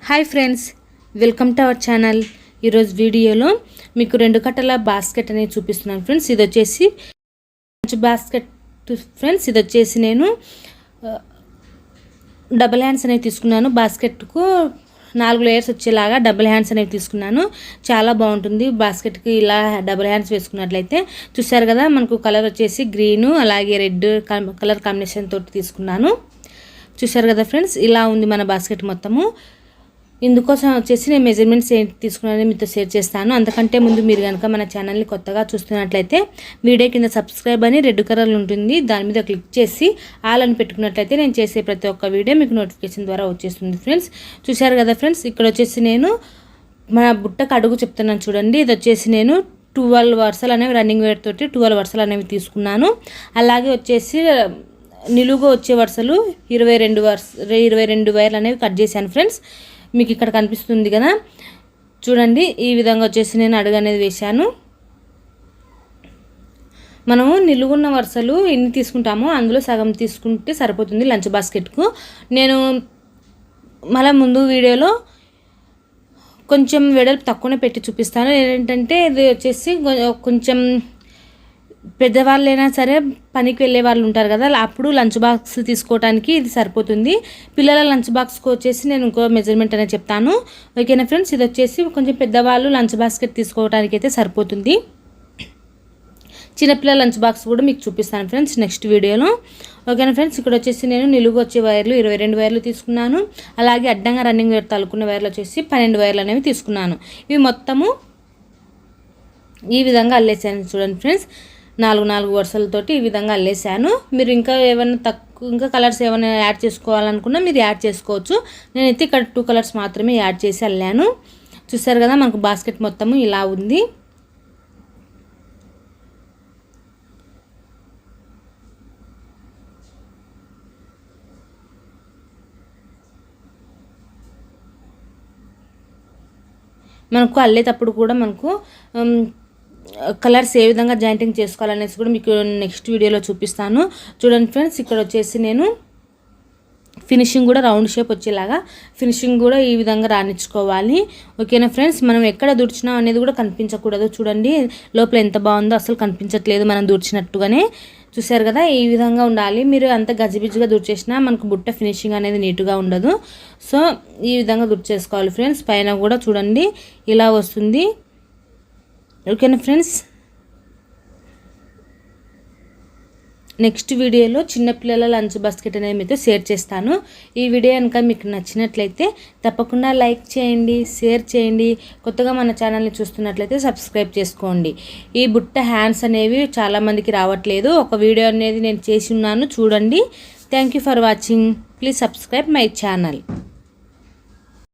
Hi friends, welcome to our channel. ఈరోజు వీడియోలో మీకు 2 కట్టల బాస్కెట్ అనేది చూపిస్తున్నాను ఫ్రెండ్స్. ఇది వచ్చేసి బాస్కెట్ ఫ్రెండ్స్. ఇది వచ్చేసి నేను డబుల్ హ్యాండ్స్ అనేవి తీసుకున్నాను. బాస్కెట్కు 4 లేయర్స్ వచ్చేలాగా డబుల్ హ్యాండ్స్ అనేవి తీసుకున్నాను. చాలా బాగుంటుంది బాస్కెట్కి ఇలా డబుల్ హ్యాండ్స్ వేసుకున్నట్లయితే. చూసారు కదా, మనకు కలర్ వచ్చేసి గ్రీను అలాగే రెడ్ కలర్ కాంబినేషన్ తోటి తీసుకున్నాను. చూసారు కదా ఫ్రెండ్స్, ఇలా ఉంది మన బాస్కెట్ మొత్తము. ఇందుకోసం వచ్చేసి నేను మెజర్మెంట్స్ ఏంటి తీసుకున్నానని మీతో షేర్ చేస్తాను. అంతకంటే ముందు మీరు కనుక మన ఛానల్ని కొత్తగా చూస్తున్నట్లయితే వీడియో కింద సబ్స్క్రైబ్ అని రెడ్ కలర్ ఉంటుంది, దాని మీద క్లిక్ చేసి ఆల్ అని పెట్టుకున్నట్లయితే నేను చేసే ప్రతి ఒక్క వీడియో మీకు నోటిఫికేషన్ ద్వారా వచ్చేస్తుంది ఫ్రెండ్స్. చూశారు కదా ఫ్రెండ్స్, ఇక్కడ వచ్చేసి నేను మన బుట్టకు అడుగు చెప్తున్నాను చూడండి. ఇది వచ్చేసి నేను 12 వరుసలు అనేవి రన్నింగ్ వేర్ తోటి 12 వరుసలు అనేవి తీసుకున్నాను. అలాగే వచ్చేసి నిలువుగా వచ్చే వరుసలు 22 వైర్లు అనేవి కట్ చేశాను ఫ్రెండ్స్. మీకు ఇక్కడ కనిపిస్తుంది కదా చూడండి, ఈ విధంగా వచ్చేసి నేను అడుగు అనేది వేశాను. మనము నిలువున్న వరుసలు ఎన్ని తీసుకుంటామో అందులో సగం తీసుకుంటే సరిపోతుంది లంచ్ బాస్కెట్కు. నేను మళ్ళీ ముందు వీడియోలో కొంచెం వెడల్పు తక్కువనే పెట్టి చూపిస్తాను. ఏంటంటే ఇది వచ్చేసి కొంచెం పెద్దవాళ్ళైనా సరే పనికి వెళ్ళే వాళ్ళు ఉంటారు కదా, అప్పుడు లంచ్ బాక్స్ తీసుకోవడానికి ఇది సరిపోతుంది. పిల్లల లంచ్ బాక్స్కి వచ్చేసి నేను ఇంకో మెజర్మెంట్ అనేది చెప్తాను. ఓకేనా ఫ్రెండ్స్, ఇది వచ్చేసి కొంచెం పెద్దవాళ్ళు లంచ్ బాస్కెట్ తీసుకోవడానికి అయితే సరిపోతుంది. చిన్నపిల్లల లంచ్ బాక్స్ కూడా మీకు చూపిస్తాను ఫ్రెండ్స్ నెక్స్ట్ వీడియోలో. ఓకేనా ఫ్రెండ్స్, ఇక్కడ వచ్చేసి నేను నిలుగు వచ్చే వైర్లు 22 వైర్లు తీసుకున్నాను. అలాగే అడ్డంగా రన్నింగ్ వైర్ తలుకున్న వైర్లు వచ్చేసి 12 వైర్లు అనేవి తీసుకున్నాను. ఇవి మొత్తము ఈ విధంగా అల్లేసాను చూడండి ఫ్రెండ్స్. 4 వరుసలతోటి ఈ విధంగా అల్లేసాను. మీరు ఇంకా ఏమైనా ఇంకా కలర్స్ ఏమైనా యాడ్ చేసుకోవాలనుకున్నా మీరు యాడ్ చేసుకోవచ్చు. నేనైతే ఇక్కడ 2 కలర్స్ మాత్రమే యాడ్ చేసి అల్లాను. చూసారు కదా, మనకు బాస్కెట్ మొత్తము ఇలా ఉంది. మనకు అల్లేటప్పుడు కూడా మనకు కలర్స్ ఏ విధంగా జాయింటింగ్ చేసుకోవాలనేసి కూడా మీకు నెక్స్ట్ వీడియోలో చూపిస్తాను. చూడండి ఫ్రెండ్స్, ఇక్కడ వచ్చేసి నేను ఫినిషింగ్ కూడా రౌండ్ షేప్ వచ్చేలాగా ఫినిషింగ్ కూడా ఈ విధంగా రాణించుకోవాలి. ఓకేనా ఫ్రెండ్స్, మనం ఎక్కడ దుడిచినాం అనేది కూడా కనిపించకూడదు. చూడండి లోపల ఎంత బాగుందో, అసలు కనిపించట్లేదు మనం దుడిచినట్టుగానే. చూసారు కదా, ఈ విధంగా ఉండాలి. మీరు అంత గజిబిజిగా దుడిచేసినా మనకు బుట్ట ఫినిషింగ్ అనేది నీట్గా ఉండదు. సో ఈ విధంగా దుడిచేసుకోవాలి ఫ్రెండ్స్. పైన కూడా చూడండి ఇలా వస్తుంది. ఓకేనా ఫ్రెండ్స్, నెక్స్ట్ వీడియోలో చిన్నపిల్లల లంచ్ బాస్కెట్ అనేది మీతో షేర్ చేస్తాను. ఈ వీడియో కనుక మీకు నచ్చినట్లయితే తప్పకుండా లైక్ చేయండి, షేర్ చేయండి. కొత్తగా మన ఛానల్ని చూస్తున్నట్లయితే సబ్స్క్రైబ్ చేసుకోండి. ఈ బుట్ట హ్యాండ్స్ అనేవి చాలామందికి రావట్లేదు. ఒక వీడియో అనేది నేను చేసి ఉన్నాను, చూడండి. Thank you for watching. Please subscribe my channel.